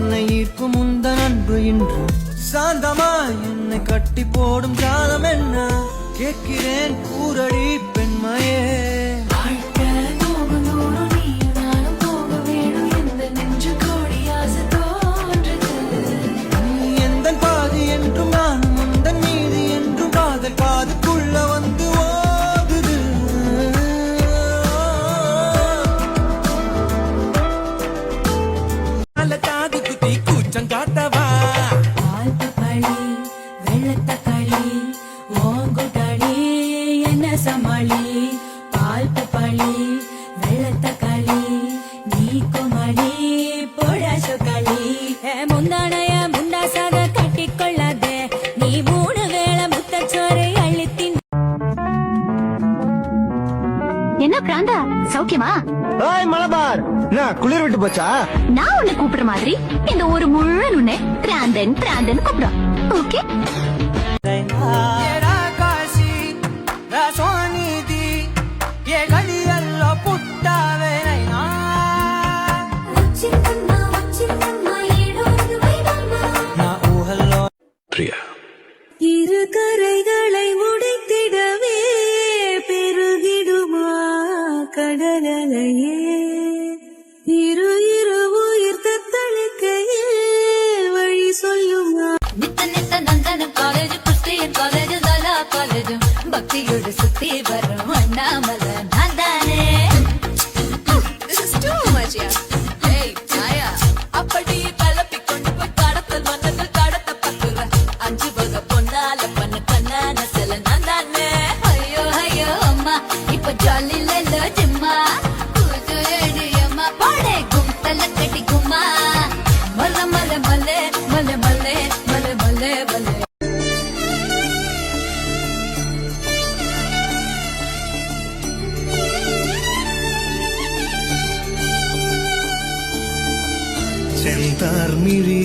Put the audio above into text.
என்னை ஈர்க்கும் உந்தன் அன்பு இன்று சாந்தமாய் என்னை கட்டி போடும் ஜாலம் என்ன கேட்கிறேன் கூரடி பெண்மையே சமாளி பால் பப்பாளி வெள்ளத்தக்காளி நீ கோமாளி பொழாசுக்காளி முந்தானைய முண்டாசாக கட்டிக்கொள்ளாதே நீ 3 வேளை முத்தச்சோரை அள்ளித்தின். என்ன பிராந்தா சௌக்கியமா? மலபார் குளிர் விட்டு போச்சா? நான் உன்னை கூப்பிடுற மாதிரி இந்த ஒரு முழு உன்னை பிராந்தன் பிராந்தன் கூப்பிடும். ஓகே இரு கரைகளை உடைத்திடவே பெருகிடுமா கடலையே இரு இரு உயிர் தத்தளிக்கையே வழி சொல்லுமா. நித்த நித்த நந்தனம் காலேஜ் கிறிஸ்டியன் காலேஜ் தலா காலேஜும் பக்தியோடு சுத்தி வரும் அண்ணாமலை நான் தானே. This is too much, yeah. Hey, Chaya. அப்படி கலப்பி கொண்டு போய் கடத்தல் வந்தது கடத்த பத்துற 5 வகை பொண்ணால பண்ண கண்ணான சில நான் தானே. ஐயோ ஐயோ அம்மா இப்ப ஜாலி இல்ல ஜிம்மா பூஜை அம்மா போடே கும்தல கட்டி கும்மா மல்ல மல்ல மல்லே மல்ல மல்லே மல்ல மல்லே மல்லே. செந்தார் மிழி